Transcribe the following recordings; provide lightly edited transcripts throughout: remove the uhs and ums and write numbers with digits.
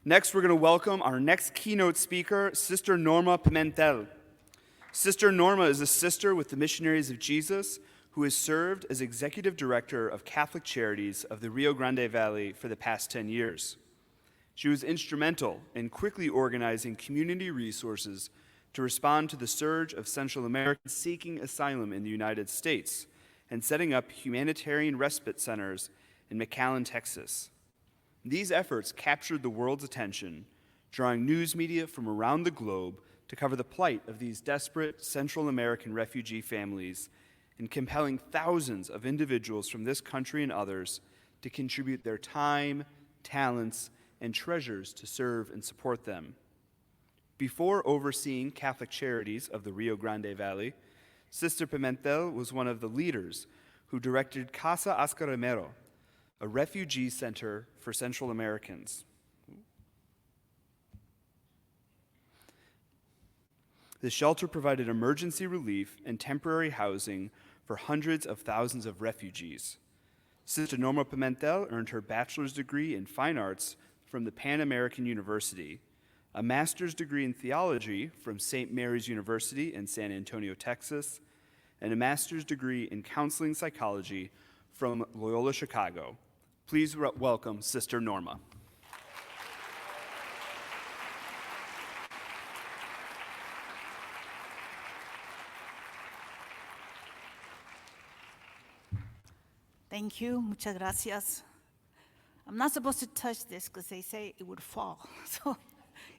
Next, we're going to welcome our next keynote speaker, Sister Norma Pimentel. Sister Norma is a sister with the Missionaries of Jesus who has served as Executive Director of Catholic Charities of the Rio Grande Valley for the past 10 years. She was instrumental in quickly organizing community resources to respond to the surge of Central Americans seeking asylum in the United States and setting up humanitarian respite centers in McAllen, Texas. These efforts captured the world's attention, drawing news media from around the globe to cover the plight of these desperate Central American refugee families and compelling thousands of individuals from this country and others to contribute their time, talents, and treasures to serve and support them. Before overseeing Catholic Charities of the Rio Grande Valley, Sister Pimentel was one of the leaders who directed Casa Ascaramero, a refugee center for Central Americans. The shelter provided emergency relief and temporary housing for hundreds of thousands of refugees. Sister Norma Pimentel earned her bachelor's degree in fine arts from the Pan American University, a master's degree in theology from St. Mary's University in San Antonio, Texas, and a master's degree in counseling psychology from Loyola Chicago. Please welcome Sister Norma. Thank you. Muchas gracias. I'm not supposed to touch this because they say it would fall. So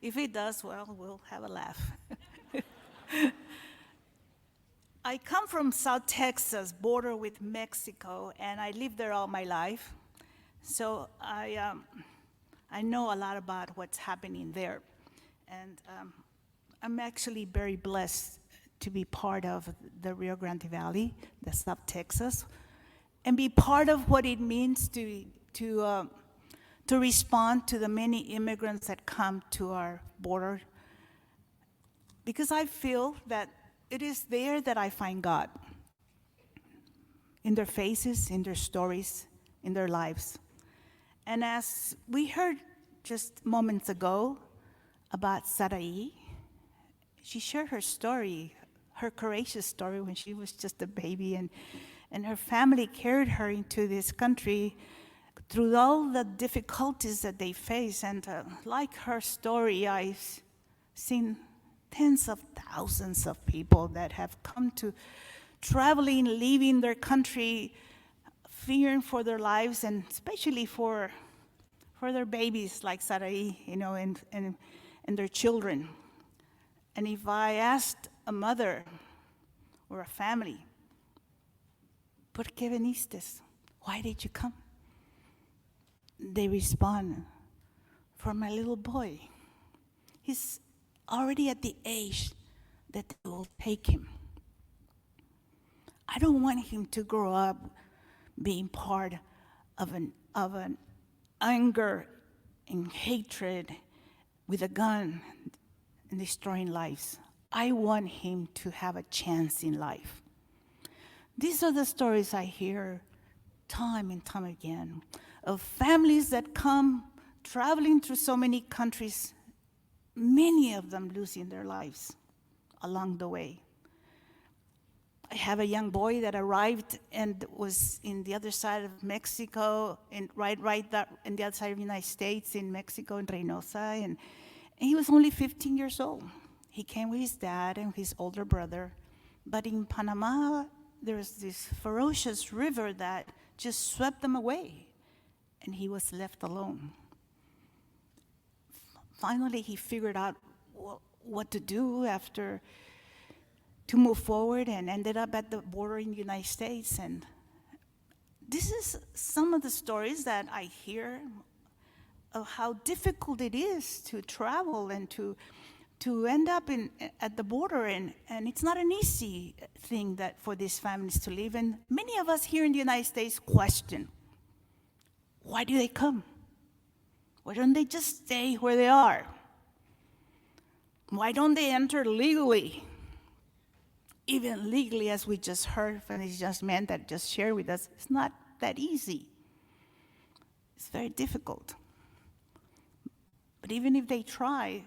if it does, well, we'll have a laugh. I come from South Texas, border with Mexico, and I lived there all my life. So I know a lot about what's happening there. And I'm actually very blessed to be part of the Rio Grande Valley, the South Texas, and be part of what it means to respond to the many immigrants that come to our border. Because I feel that it is there that I find God, in their faces, in their stories, in their lives. And as we heard just moments ago about Sarai, she shared her story, her courageous story when she was just a baby, and her family carried her into this country through all the difficulties that they face. And like her story, I've seen tens of thousands of people that have come to traveling, leaving their country, fearing for their lives, and especially for their babies like Sarai, and their children. And if I asked a mother or a family, ¿Por qué viniste? Why did you come? They respond, for my little boy. He's already at the age that they will take him. I don't want him to grow up being part of an anger and hatred with a gun and destroying lives. I want him to have a chance in life. These are the stories I hear time and time again of families that come traveling through so many countries, many of them losing their lives along the way. I have a young boy that arrived and was in the other side of Mexico, right in the other side of the United States, in Mexico, in Reynosa, and he was only 15 years old. He came with his dad and his older brother, but in Panama, there was this ferocious river that just swept them away, and he was left alone. Finally, he figured out what to do to move forward, and ended up at the border in the United States. And this is some of the stories that I hear of how difficult it is to travel and to end up at the border, and it's not an easy thing that for these families to live. And many of us here in the United States question, why do they come? Why don't they just stay where they are? Why don't they enter legally? Even legally, as we just heard from this young man that just shared with us, it's not that easy. It's very difficult. But even if they try,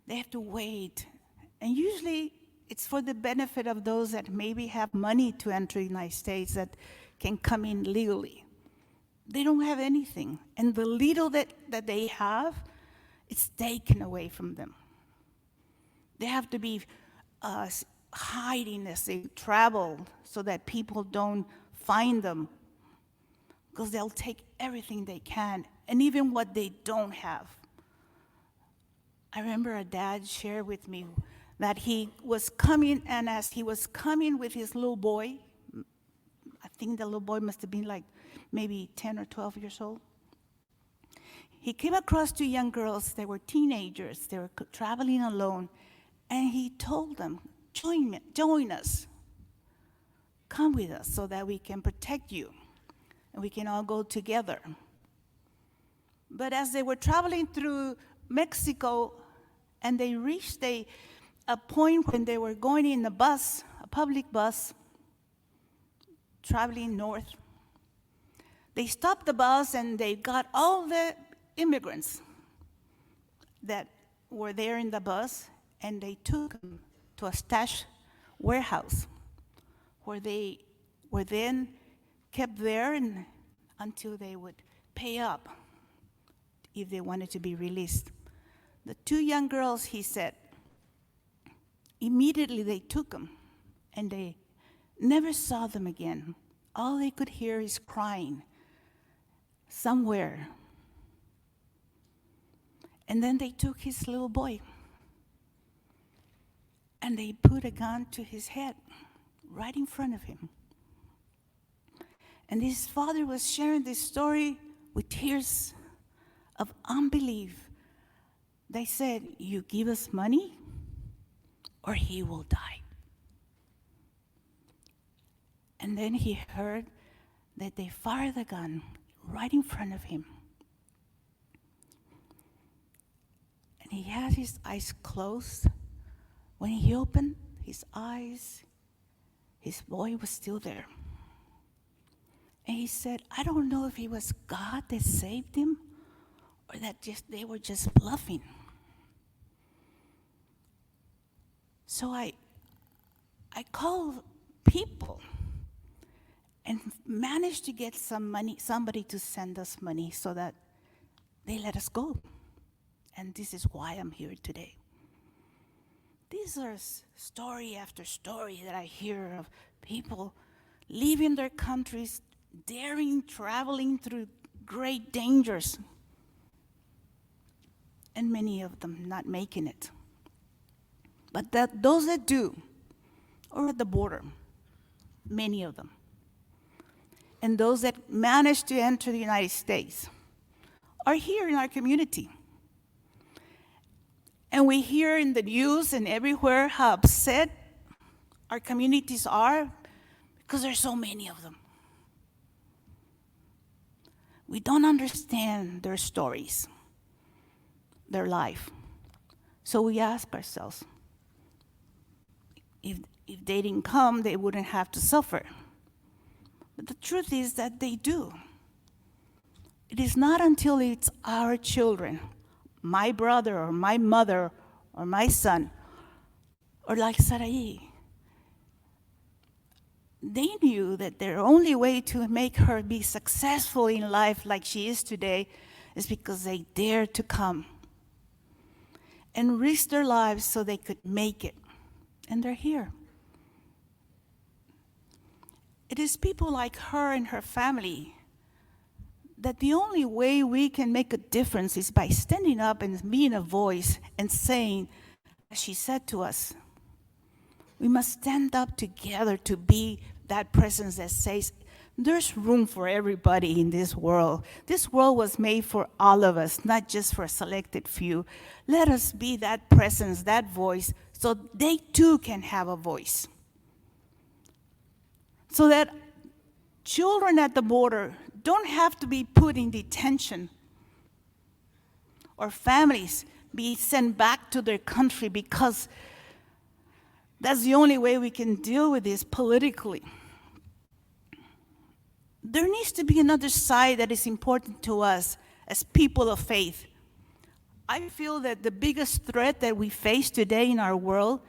they have to wait. And usually it's for the benefit of those that maybe have money to enter the United States that can come in legally. They don't have anything. And the little that they have, it's taken away from them. They have to be hiding as they travel so that people don't find them, because they'll take everything they can, and even what they don't have. I remember a dad shared with me that he was coming, and as he was coming with his little boy, I think the little boy must have been like maybe 10 or 12 years old. He came across two young girls. They were teenagers. They were traveling alone. And he told them, join us. Come with us so that we can protect you and we can all go together. But as they were traveling through Mexico and they reached a point when they were going in a bus, a public bus, traveling north, they stopped the bus and they got all the immigrants that were there in the bus, and they took them to a stash warehouse where they were then kept there until they would pay up if they wanted to be released. The two young girls, he said, immediately they took them and they never saw them again. All they could hear is crying somewhere. And then they took his little boy and they put a gun to his head right in front of him. And his father was sharing this story with tears of unbelief. They said, you give us money or he will die. And then he heard that they fired the gun right in front of him. And he had his eyes closed. When he opened his eyes, his boy was still there. And he said, I don't know if it was God that saved him or that they were just bluffing. So I called people and managed to get some money, somebody to send us money so that they let us go. And this is why I'm here today. These are story after story that I hear of people leaving their countries, traveling through great dangers, and many of them not making it. But those that do, or at the border, many of them, and those that manage to enter the United States are here in our community. And we hear in the news and everywhere how upset our communities are because there's so many of them. We don't understand their stories, their life. So we ask ourselves, if they didn't come, they wouldn't have to suffer. But the truth is that they do. It is not until it's our children, my brother or my mother or my son, or like Sarai, they knew that their only way to make her be successful in life like she is today is because they dared to come and risk their lives so they could make it. And they're here. It is people like her and her family that the only way we can make a difference is by standing up and being a voice and saying, as she said to us, we must stand up together to be that presence that says, there's room for everybody in this world. This world was made for all of us, not just for a selected few. Let us be that presence, that voice, so they too can have a voice. So that children at the border don't have to be put in detention or families be sent back to their country because that's the only way we can deal with this politically. There needs to be another side that is important to us as people of faith. I feel that the biggest threat that we face today in our world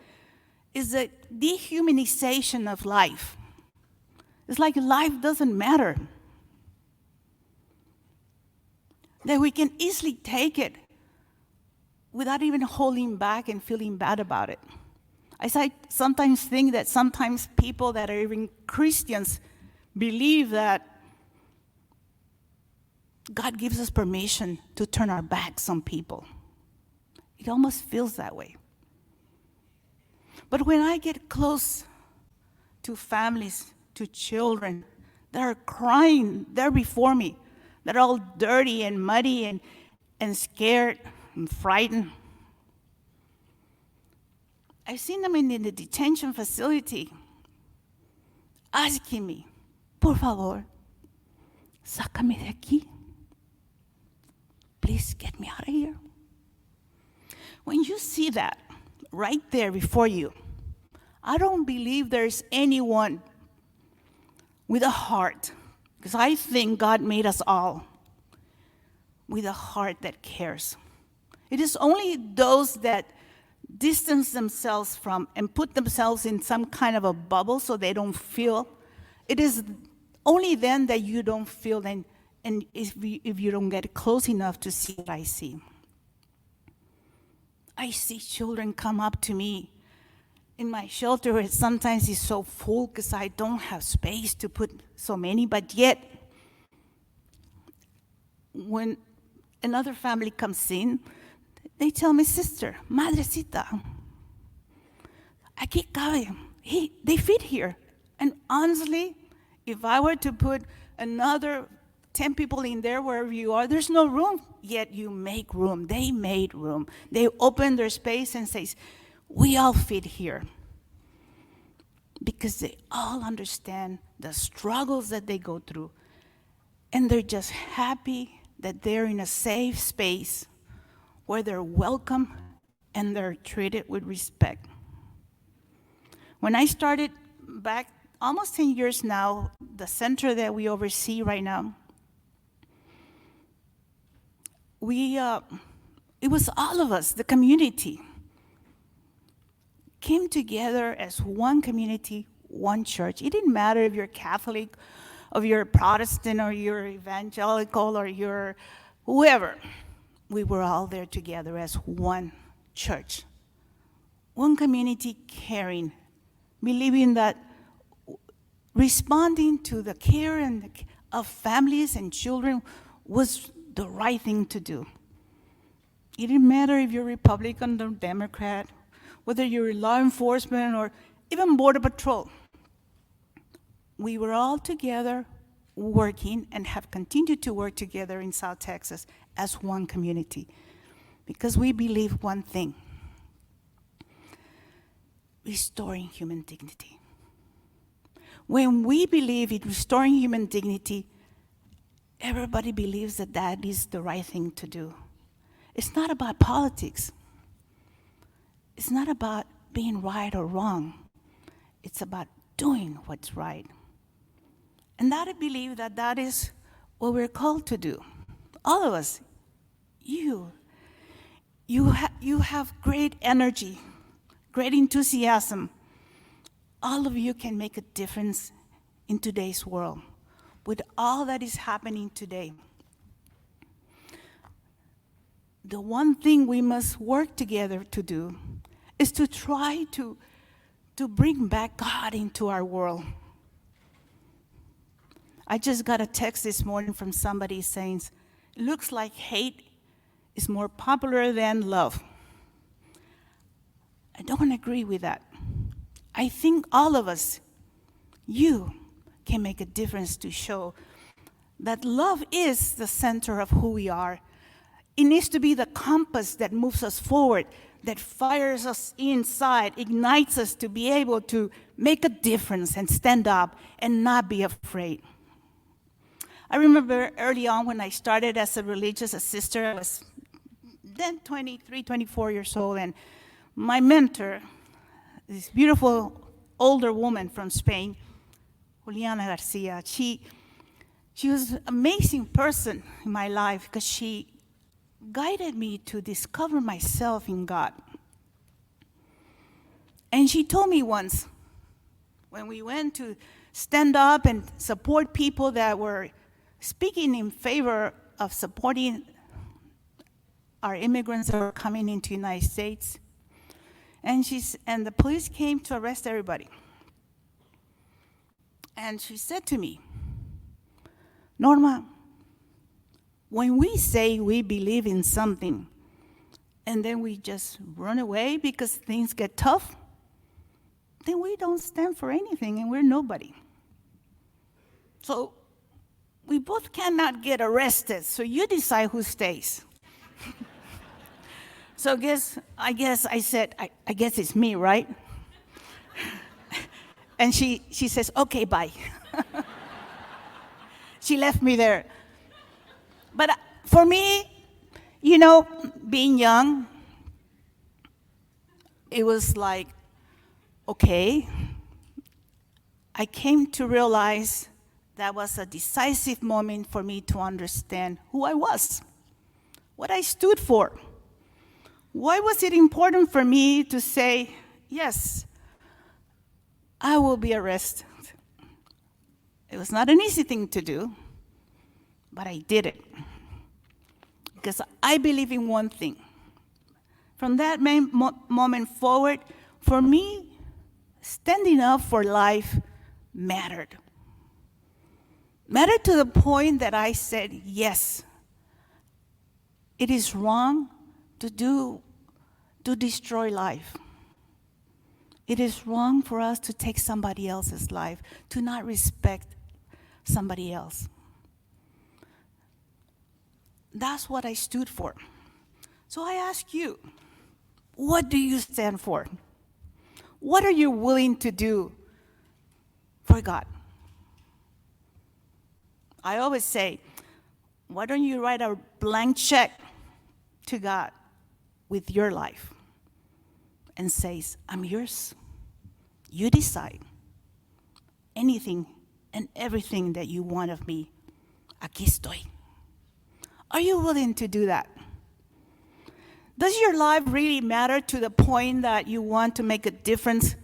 is the dehumanization of life. It's like life doesn't matter. That we can easily take it without even holding back and feeling bad about it. I sometimes think that sometimes people that are even Christians believe that God gives us permission to turn our backs on people. It almost feels that way. But when I get close to families, to children that are crying there before me, that are all dirty and muddy and scared and frightened, I've seen them in the detention facility asking me, por favor, sácame de aquí. Please get me out of here. When you see that right there before you, I don't believe there's anyone with a heart, because I think God made us all with a heart that cares. It is only those that distance themselves from and put themselves in some kind of a bubble so they don't feel. It is only then that you don't feel, and if you don't get close enough to see what I see. I see children come up to me in my shelter where sometimes it's so full because I don't have space to put so many, but yet when another family comes in, they tell me, sister, madrecita, aquí cabe. They fit here. And honestly, if I were to put another 10 people in there wherever you are, there's no room, yet you make room. They made room. They opened their space and says, we all fit here. Because they all understand the struggles that they go through. And they're just happy that they're in a safe space where they're welcome and they're treated with respect. When I started back almost 10 years now, the center that we oversee right now, it was all of us, the community, came together as one community, one church. It didn't matter if you're Catholic, or you're Protestant, or you're evangelical, or you're whoever. We were all there together as one church, one community caring, believing that responding to the care of families and children was the right thing to do. It didn't matter if you're Republican or Democrat, whether you're law enforcement or even Border Patrol. We were all together working and have continued to work together in South Texas as one community because we believe one thing: restoring human dignity. When we believe in restoring human dignity, everybody believes that that is the right thing to do. It's not about politics. It's not about being right or wrong. It's about doing what's right. And that I believe that is what we're called to do. All of us, you have great energy, great enthusiasm. All of you can make a difference in today's world with all that is happening today. The one thing we must work together to do is to try to bring back God into our world. I just got a text this morning from somebody saying, it looks like hate is more popular than love. I don't agree with that. I think all of us, you, can make a difference to show that love is the center of who we are. It needs to be the compass that moves us forward, that fires us inside, ignites us to be able to make a difference and stand up and not be afraid. I remember early on when I started as a religious sister, I was then 23, 24 years old, and my mentor, this beautiful older woman from Spain, Juliana Garcia, she was an amazing person in my life because she guided me to discover myself in God. And she told me once, when we went to stand up and support people that were speaking in favor of supporting our immigrants that were coming into the United States, and the police came to arrest everybody. And she said to me, Norma, when we say we believe in something and then we just run away because things get tough, then we don't stand for anything and we're nobody. So we both cannot get arrested, so you decide who stays. So I guess I said, I guess it's me, right? And she says, okay, bye. She left me there. But for me, being young, it was like, okay. I came to realize that was a decisive moment for me to understand who I was, what I stood for. Why was it important for me to say, yes, I will be arrested? It was not an easy thing to do, but I did it. Because I believe in one thing. From that moment forward, for me, standing up for life mattered. Mattered to the point that I said, yes, it is wrong to destroy life. It is wrong for us to take somebody else's life, to not respect somebody else. That's what I stood for. So I ask you, what do you stand for? What are you willing to do for God? I always say, why don't you write a blank check to God with your life and says, I'm yours. You decide anything and everything that you want of me. Aquí estoy. Are you willing to do that? Does your life really matter to the point that you want to make a difference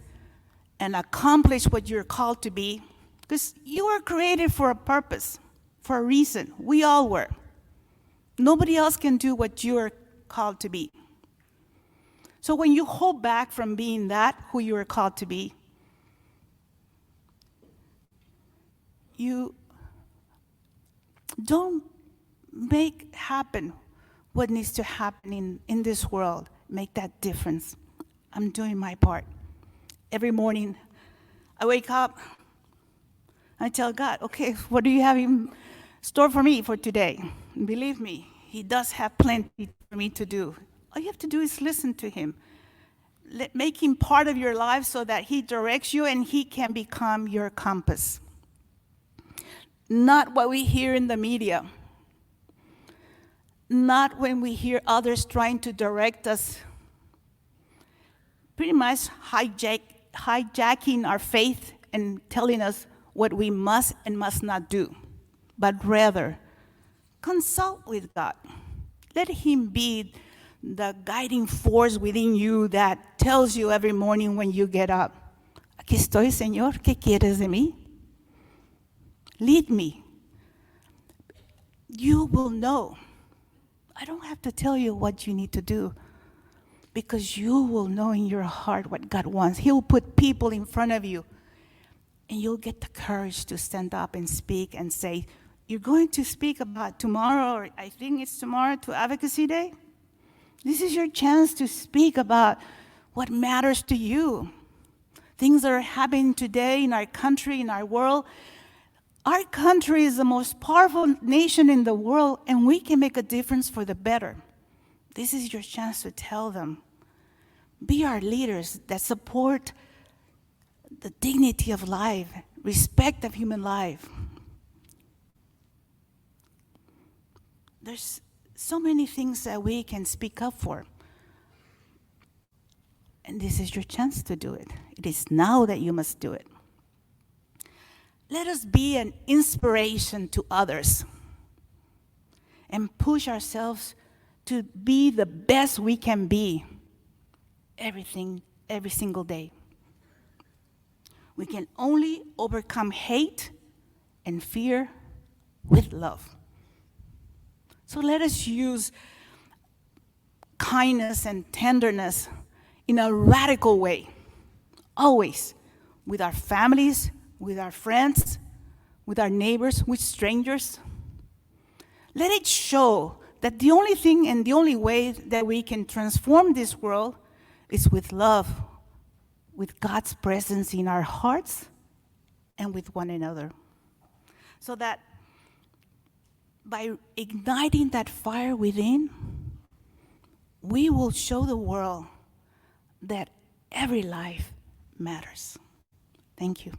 and accomplish what you're called to be? Because you were created for a purpose, for a reason. We all were. Nobody else can do what you are called to be. So when you hold back from being that, who you are called to be, you don't make happen what needs to happen in this world. Make that difference. I'm doing my part. Every morning, I wake up, I tell God, okay, what do you have in store for me for today? And believe me, He does have plenty for me to do. All you have to do is listen to Him. Make Him part of your life so that He directs you and He can become your compass. Not what we hear in the media. Not when we hear others trying to direct us, pretty much hijacking our faith and telling us what we must and must not do, but rather consult with God. Let Him be the guiding force within you that tells you every morning when you get up, aquí estoy, Señor, ¿qué quieres de mí? Lead me. You will know. I don't have to tell you what you need to do because you will know in your heart what God wants. He'll put people in front of you and you'll get the courage to stand up and speak and say, you're going to speak about tomorrow, or I think it's tomorrow, to Advocacy Day. This is your chance to speak about what matters to you. Things that are happening today in our country, in our world. Our country is the most powerful nation in the world, and we can make a difference for the better. This is your chance to tell them. Be our leaders that support the dignity of life, respect of human life. There's so many things that we can speak up for. And this is your chance to do it. It is now that you must do it. Let us be an inspiration to others and push ourselves to be the best we can be every single day. We can only overcome hate and fear with love. So let us use kindness and tenderness in a radical way, always, with our families, with our friends, with our neighbors, with strangers. Let it show that the only thing and the only way that we can transform this world is with love, with God's presence in our hearts and with one another. So that by igniting that fire within, we will show the world that every life matters. Thank you.